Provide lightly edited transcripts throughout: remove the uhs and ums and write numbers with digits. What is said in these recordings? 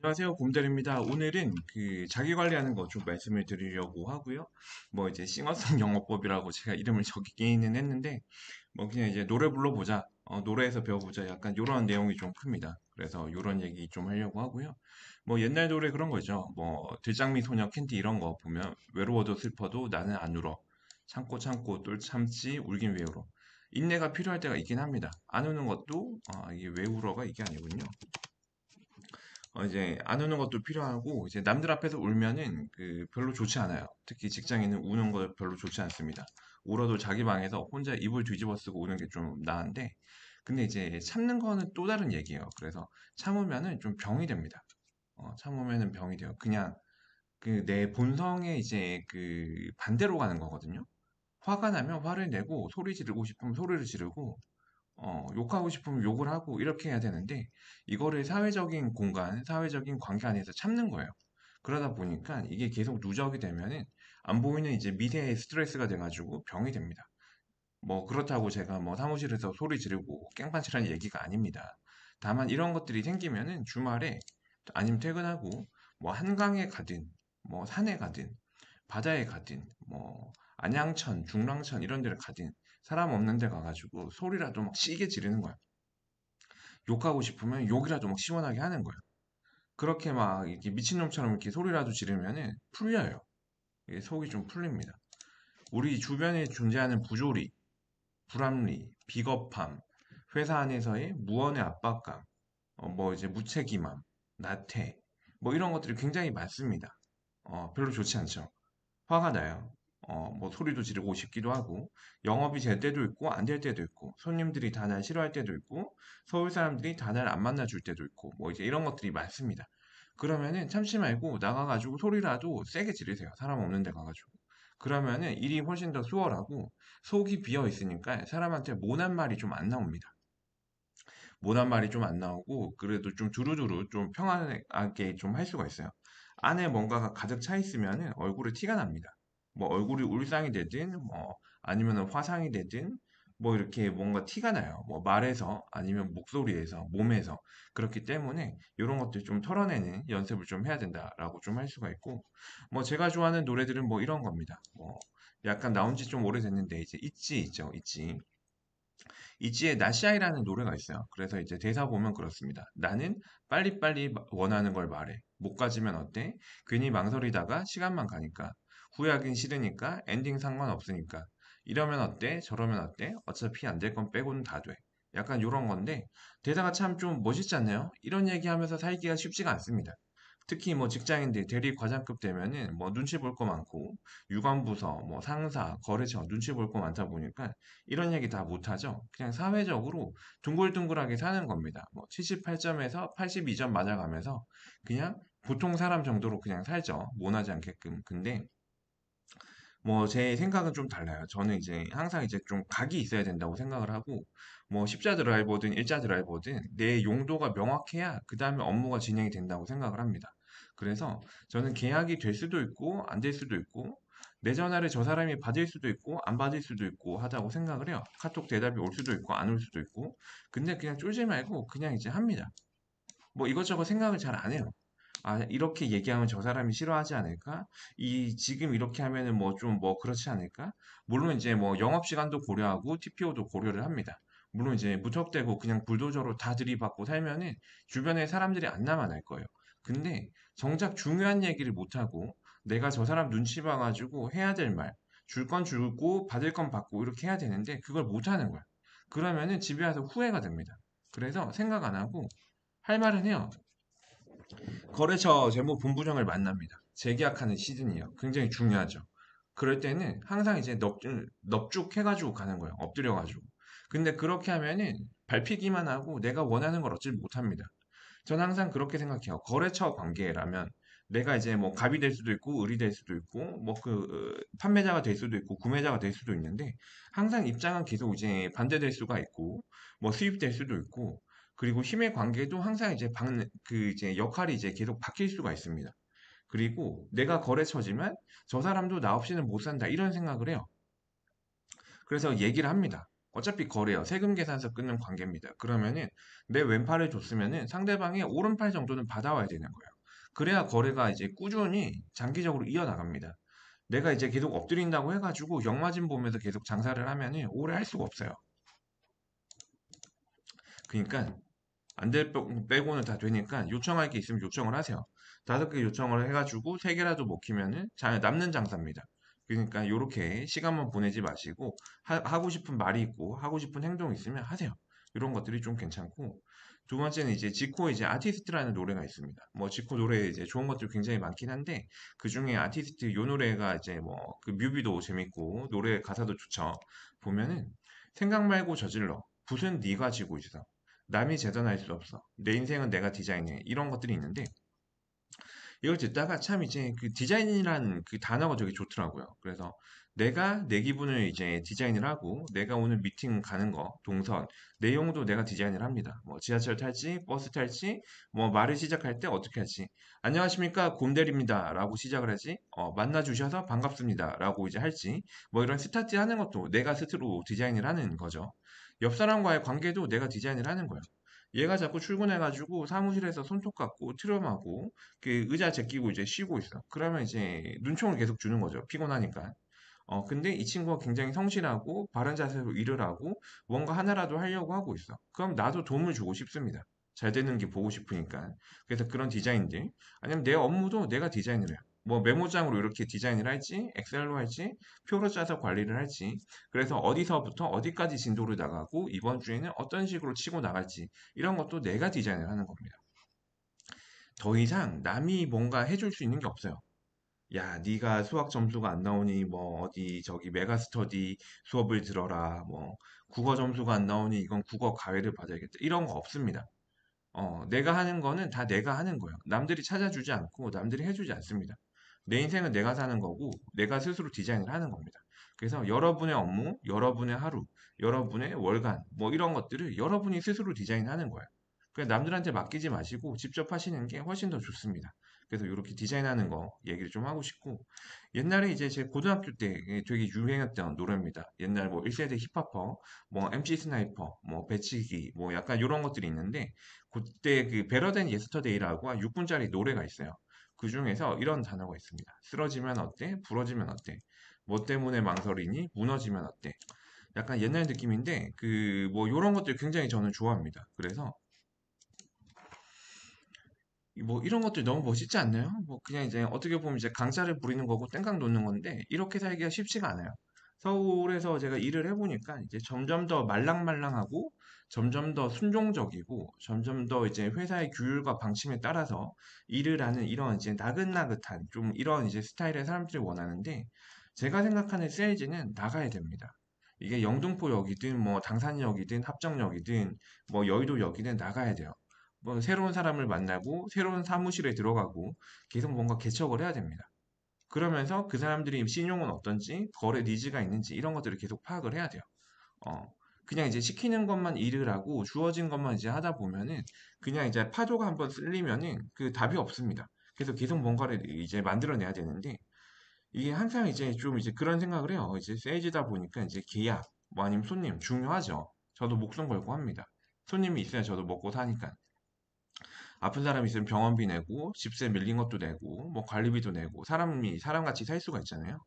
안녕하세요, 곰달입니다. 오늘은 그 자기 관리하는 거 좀 말씀을 드리려고 하고요. 뭐 이제 싱어송 영어법이라고 제가 이름을 적기는 했는데, 뭐 그냥 이제 노래 불러보자, 노래에서 배워보자, 약간 요런 내용이 좀 큽니다. 그래서 요런 얘기 좀 하려고 하고요. 뭐 옛날 노래 그런 거죠. 뭐 들장미 소녀 캔디 이런 거 보면 외로워도 슬퍼도 나는 안 울어. 참고 참고 또 참지 울긴 왜 울어. 인내가 필요할 때가 있긴 합니다. 안 우는 것도 이게 왜 울어가 이게 아니군요. 이제 안 우는 것도 필요하고 이제 남들 앞에서 울면은 그 별로 좋지 않아요. 특히 직장인은 우는 거 별로 좋지 않습니다. 울어도 자기 방에서 혼자 이불 뒤집어 쓰고 우는 게 좀 나은데 근데 이제 참는 거는 또 다른 얘기예요. 그래서 참으면은 좀 병이 됩니다. 참으면은 병이 돼요. 그냥 그 내 본성에 이제 그 반대로 가는 거거든요. 화가 나면 화를 내고 소리 지르고 싶으면 소리를 지르고 욕하고 싶으면 욕을 하고 이렇게 해야 되는데 이거를 사회적인 공간, 사회적인 관계 안에서 참는 거예요. 그러다 보니까 이게 계속 누적이 되면은 안 보이는 이제 미세의 스트레스가 돼가지고 병이 됩니다. 뭐 그렇다고 제가 뭐 사무실에서 소리 지르고 깽판치라는 얘기가 아닙니다. 다만 이런 것들이 생기면은 주말에 아니면 퇴근하고 뭐 한강에 가든 뭐 산에 가든 바다에 가든 뭐 안양천, 중랑천 이런 데를 가든 사람 없는 데 가가지고 소리라도 막 시게 지르는 거야. 욕하고 싶으면 욕이라도 막 시원하게 하는 거야. 그렇게 막 이렇게 미친놈처럼 이렇게 소리라도 지르면은 풀려요. 이게 속이 좀 풀립니다. 우리 주변에 존재하는 부조리, 불합리, 비겁함, 회사 안에서의 무언의 압박감, 뭐 이제 무책임함, 나태, 뭐 이런 것들이 굉장히 많습니다. 별로 좋지 않죠. 화가 나요. 뭐 소리도 지르고 싶기도 하고, 영업이 될 때도 있고, 안 될 때도 있고, 손님들이 다 날 싫어할 때도 있고, 서울 사람들이 다 날 안 만나줄 때도 있고, 뭐 이제 이런 것들이 많습니다. 그러면은 참지 말고 나가가지고 소리라도 세게 지르세요. 사람 없는 데 가가지고. 그러면은 일이 훨씬 더 수월하고, 속이 비어 있으니까 사람한테 모난 말이 좀 안 나옵니다. 모난 말이 좀 안 나오고, 그래도 좀 두루두루 좀 평안하게 좀 할 수가 있어요. 안에 뭔가가 가득 차 있으면은 얼굴에 티가 납니다. 뭐 얼굴이 울상이 되든 뭐 아니면은 화상이 되든 뭐 이렇게 뭔가 티가 나요. 뭐 말에서 아니면 목소리에서 몸에서 그렇기 때문에 이런 것들 좀 털어내는 연습을 좀 해야 된다라고 좀 할 수가 있고 뭐 제가 좋아하는 노래들은 뭐 이런 겁니다. 뭐 약간 나온 지 좀 오래됐는데 이제 있지 있죠 있지 이지의 나시아이라는 노래가 있어요. 그래서 이제 대사 보면 그렇습니다. 나는 빨리빨리 원하는 걸 말해. 못 가지면 어때? 괜히 망설이다가 시간만 가니까. 후회하긴 싫으니까 엔딩 상관없으니까. 이러면 어때? 저러면 어때? 어차피 안 될 건 빼고는 다 돼. 약간 요런 건데 대사가 참 좀 멋있지 않나요? 이런 얘기하면서 살기가 쉽지가 않습니다. 특히 뭐 직장인들 대리 과장급 되면은 뭐 눈치 볼 거 많고 유관부서 뭐 상사 거래처 눈치 볼 거 많다 보니까 이런 얘기 다 못하죠. 그냥 사회적으로 둥글둥글하게 사는 겁니다. 뭐 78점에서 82점 맞아가면서 그냥 보통 사람 정도로 그냥 살죠. 모나지 않게끔. 근데 뭐 제 생각은 좀 달라요. 저는 이제 항상 이제 좀 각이 있어야 된다고 생각을 하고 뭐 십자 드라이버든 일자 드라이버든 내 용도가 명확해야 그 다음에 업무가 진행이 된다고 생각을 합니다. 그래서 저는 계약이 될 수도 있고 안 될 수도 있고 내 전화를 저 사람이 받을 수도 있고 안 받을 수도 있고 하다고 생각을 해요. 카톡 대답이 올 수도 있고 안 올 수도 있고 근데 그냥 쫄지 말고 그냥 이제 합니다. 뭐 이것저것 생각을 잘 안 해요. 아, 이렇게 얘기하면 저 사람이 싫어하지 않을까? 지금 이렇게 하면은 뭐 좀 뭐 그렇지 않을까? 물론 이제 뭐 영업시간도 고려하고 TPO도 고려를 합니다. 물론 이제 무턱대고 그냥 불도저로 다 들이받고 살면은 주변에 사람들이 안 남아날 거예요. 근데 정작 중요한 얘기를 못하고 내가 저 사람 눈치 봐가지고 해야 될 말, 줄 건 주고 받을 건 받고 이렇게 해야 되는데 그걸 못하는 거야. 그러면은 집에 와서 후회가 됩니다. 그래서 생각 안 하고 할 말은 해요. 거래처 재무 본부장을 만납니다. 재계약하는 시즌이에요. 굉장히 중요하죠. 그럴 때는 항상 이제 넙죽 해가지고 가는 거예요. 엎드려가지고. 근데 그렇게 하면은 밟히기만 하고 내가 원하는 걸 얻지 못합니다. 저는 항상 그렇게 생각해요. 거래처 관계라면 내가 이제 뭐 갑이 될 수도 있고 을이 될 수도 있고 뭐 그 판매자가 될 수도 있고 구매자가 될 수도 있는데 항상 입장은 계속 이제 반대될 수가 있고 뭐 수입될 수도 있고 그리고 힘의 관계도 항상 이제 그 이제 역할이 이제 계속 바뀔 수가 있습니다. 그리고 내가 거래처지만 저 사람도 나 없이는 못 산다 이런 생각을 해요. 그래서 얘기를 합니다. 어차피 거래요. 세금 계산서 끊는 관계입니다. 그러면은 내 왼팔을 줬으면은 상대방의 오른팔 정도는 받아와야 되는 거예요. 그래야 거래가 이제 꾸준히 장기적으로 이어나갑니다. 내가 이제 계속 엎드린다고 해가지고 역마진 보면서 계속 장사를 하면은 오래 할 수가 없어요. 그러니까 안 될 빼고는 다 되니까 요청할 게 있으면 요청을 하세요. 5개 요청을 해가지고 3개라도 먹히면은 남는 장사입니다. 그러니까 요렇게 시간만 보내지 마시고 하고 싶은 말이 있고 하고 싶은 행동이 있으면 하세요. 이런 것들이 좀 괜찮고 두 번째는 이제 지코 이제 아티스트라는 노래가 있습니다. 뭐 지코 노래 이제 좋은 것들 굉장히 많긴 한데 그 중에 아티스트 요 노래가 이제 뭐 그 뮤비도 재밌고 노래 가사도 좋죠. 보면은 생각 말고 저질러 붓은 네가 쥐고 있어. 남이 재단할 수 없어. 내 인생은 내가 디자인해. 이런 것들이 있는데 이걸 듣다가 참 이제 그 디자인이라는 그 단어가 되게 좋더라고요. 그래서 내가 내 기분을 이제 디자인을 하고 내가 오늘 미팅 가는 거, 동선, 내용도 내가 디자인을 합니다. 뭐 지하철 탈지, 버스 탈지, 뭐 말을 시작할 때 어떻게 할지. 안녕하십니까, 곰대리입니다. 라고 시작을 하지. 만나 주셔서 반갑습니다. 라고 이제 할지. 뭐 이런 스타트 하는 것도 내가 스스로 디자인을 하는 거죠. 옆 사람과의 관계도 내가 디자인을 하는 거예요. 얘가 자꾸 출근해가지고 사무실에서 손톱 깎고 트림하고 그 의자 제끼고 이제 쉬고 있어. 그러면 이제 눈총을 계속 주는 거죠. 피곤하니까. 근데 이 친구가 굉장히 성실하고 바른 자세로 일을 하고 뭔가 하나라도 하려고 하고 있어. 그럼 나도 도움을 주고 싶습니다. 잘 되는 게 보고 싶으니까. 그래서 그런 디자인들. 아니면 내 업무도 내가 디자인을 해요. 뭐 메모장으로 이렇게 디자인을 할지, 엑셀로 할지, 표로 짜서 관리를 할지. 그래서 어디서부터 어디까지 진도를 나가고 이번 주에는 어떤 식으로 치고 나갈지. 이런 것도 내가 디자인을 하는 겁니다. 더 이상 남이 뭔가 해줄 수 있는 게 없어요. 야, 네가 수학 점수가 안 나오니 뭐 어디 저기 메가스터디 수업을 들어라. 뭐 국어 점수가 안 나오니 이건 국어 과외를 받아야겠다. 이런 거 없습니다. 내가 하는 거는 다 내가 하는 거예요. 남들이 찾아주지 않고 남들이 해주지 않습니다. 내 인생은 내가 사는 거고 내가 스스로 디자인을 하는 겁니다. 그래서 여러분의 업무, 여러분의 하루, 여러분의 월간 뭐 이런 것들을 여러분이 스스로 디자인하는 거예요. 그냥 남들한테 맡기지 마시고 직접 하시는 게 훨씬 더 좋습니다. 그래서 이렇게 디자인하는 거 얘기를 좀 하고 싶고 옛날에 이제 제 고등학교 때 되게 유행했던 노래입니다. 옛날 뭐 1세대 힙합퍼, 뭐 MC 스나이퍼, 뭐 배치기, 뭐 약간 이런 것들이 있는데 그때 그 베러 댄 예스터데이라고 한 6분짜리 노래가 있어요. 그 중에서 이런 단어가 있습니다. 쓰러지면 어때? 부러지면 어때? 뭐 때문에 망설이니? 무너지면 어때? 약간 옛날 느낌인데 그 뭐 이런 것들 굉장히 저는 좋아합니다. 그래서 뭐 이런 것들 너무 멋있지 않나요? 뭐 그냥 이제 어떻게 보면 이제 강사를 부리는 거고 땡깡 놓는 건데 이렇게 살기가 쉽지가 않아요. 서울에서 제가 일을 해보니까 이제 점점 더 말랑말랑하고 점점 더 순종적이고 점점 더 이제 회사의 규율과 방침에 따라서 일을 하는 이런 이제 나긋나긋한 좀 이런 이제 스타일의 사람들이 원하는데 제가 생각하는 세일즈는 나가야 됩니다. 이게 영등포역이든 뭐 당산역이든 합정역이든 뭐 여의도역이든 나가야 돼요. 뭐 새로운 사람을 만나고 새로운 사무실에 들어가고 계속 뭔가 개척을 해야 됩니다. 그러면서 그 사람들이 신용은 어떤지, 거래 니즈가 있는지 이런 것들을 계속 파악을 해야 돼요. 어, 그냥 이제 시키는 것만 일을 하고 주어진 것만 이제 하다 보면은 그냥 이제 파도가 한번 쓸리면은 그 답이 없습니다. 그래서 계속 뭔가를 이제 만들어내야 되는데 이게 항상 이제 좀 이제 그런 생각을 해요. 이제 세일즈다 보니까 이제 계약, 뭐 아니면 손님 중요하죠. 저도 목숨 걸고 합니다. 손님이 있어야 저도 먹고 사니까. 아픈 사람 있으면 병원비 내고, 집세 밀린 것도 내고, 뭐 관리비도 내고, 사람이 사람같이 살 수가 있잖아요.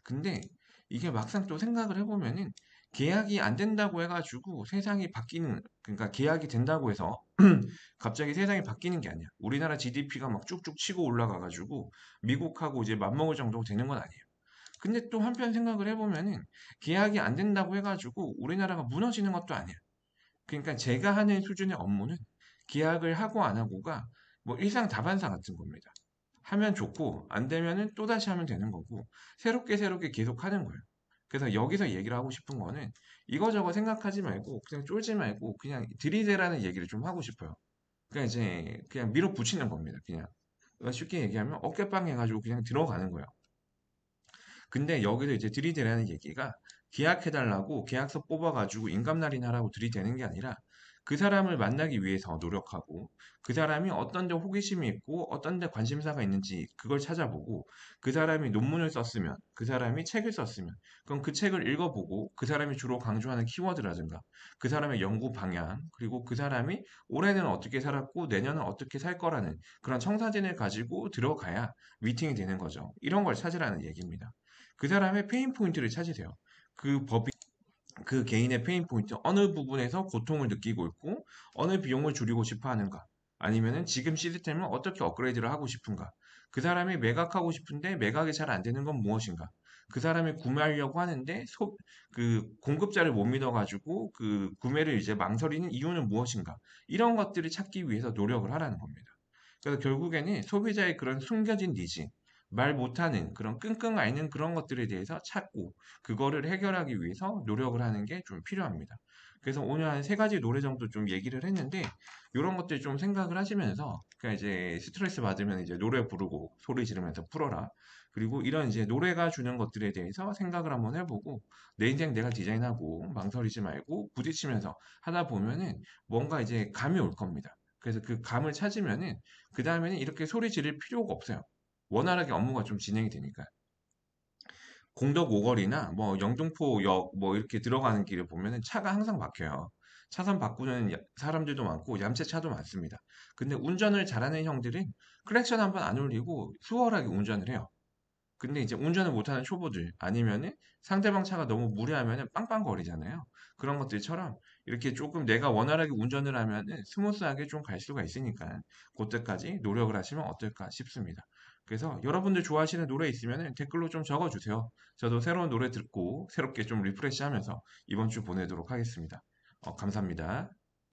근데 이게 막상 또 생각을 해보면은 계약이 안 된다고 해가지고 세상이 바뀌는, 그러니까 계약이 된다고 해서 갑자기 세상이 바뀌는 게 아니야. 우리나라 GDP가 막 쭉쭉 치고 올라가가지고 미국하고 이제 맞먹을 정도 되는 건 아니에요. 근데 또 한편 생각을 해보면은 계약이 안 된다고 해가지고 우리나라가 무너지는 것도 아니야. 그러니까 제가 하는 수준의 업무는 계약을 하고 안 하고가 뭐 일상다반사 같은 겁니다. 하면 좋고 안 되면은 또다시 하면 되는 거고 새롭게 새롭게 계속 하는 거예요. 그래서 여기서 얘기를 하고 싶은 거는 이거저거 생각하지 말고 그냥 쫄지 말고 그냥 들이대라는 얘기를 좀 하고 싶어요. 그냥 이제 그냥 밀어붙이는 겁니다. 그냥 쉽게 얘기하면 어깨빵 해가지고 그냥 들어가는 거예요. 근데 여기서 이제 들이대라는 얘기가 계약해달라고 계약서 뽑아가지고 인감날인 하라고 들이대는 게 아니라 그 사람을 만나기 위해서 노력하고 그 사람이 어떤 데 호기심이 있고 어떤 데 관심사가 있는지 그걸 찾아보고 그 사람이 논문을 썼으면 그 사람이 책을 썼으면 그럼 그 책을 읽어보고 그 사람이 주로 강조하는 키워드라든가 그 사람의 연구 방향 그리고 그 사람이 올해는 어떻게 살았고 내년은 어떻게 살 거라는 그런 청사진을 가지고 들어가야 미팅이 되는 거죠. 이런 걸 찾으라는 얘기입니다. 그 사람의 페인 포인트를 찾으세요. 그 법이 그 개인의 페인 포인트, 어느 부분에서 고통을 느끼고 있고, 어느 비용을 줄이고 싶어 하는가, 아니면은 지금 시스템을 어떻게 업그레이드를 하고 싶은가, 그 사람이 매각하고 싶은데 매각이 잘 안 되는 건 무엇인가, 그 사람이 구매하려고 하는데 그 공급자를 못 믿어가지고 그 구매를 이제 망설이는 이유는 무엇인가, 이런 것들을 찾기 위해서 노력을 하라는 겁니다. 그래서 결국에는 소비자의 그런 숨겨진 니즈, 말 못하는 그런 끙끙 앓는 그런 것들에 대해서 찾고 그거를 해결하기 위해서 노력을 하는 게 좀 필요합니다. 그래서 오늘 한 세 가지 노래 정도 좀 얘기를 했는데 이런 것들 좀 생각을 하시면서 그냥 이제 스트레스 받으면 이제 노래 부르고 소리 지르면서 풀어라. 그리고 이런 이제 노래가 주는 것들에 대해서 생각을 한번 해보고 내 인생 내가 디자인하고 망설이지 말고 부딪히면서 하다 보면은 뭔가 이제 감이 올 겁니다. 그래서 그 감을 찾으면은 그 다음에는 이렇게 소리 지를 필요가 없어요. 원활하게 업무가 좀 진행이 되니까. 공덕 오거리나 뭐 영등포역 뭐 이렇게 들어가는 길을 보면은 차가 항상 막혀요. 차선 바꾸는 사람들도 많고 얌체차도 많습니다. 근데 운전을 잘하는 형들은 클렉션 한번 안 울리고 수월하게 운전을 해요. 근데 이제 운전을 못하는 초보들 아니면은 상대방 차가 너무 무리하면은 빵빵거리잖아요. 그런 것들처럼 이렇게 조금 내가 원활하게 운전을 하면은 스무스하게 좀 갈 수가 있으니까 그때까지 노력을 하시면 어떨까 싶습니다. 그래서 여러분들 좋아하시는 노래 있으면은 댓글로 좀 적어주세요. 저도 새로운 노래 듣고 새롭게 좀 리프레시 하면서 이번 주 보내도록 하겠습니다. 감사합니다.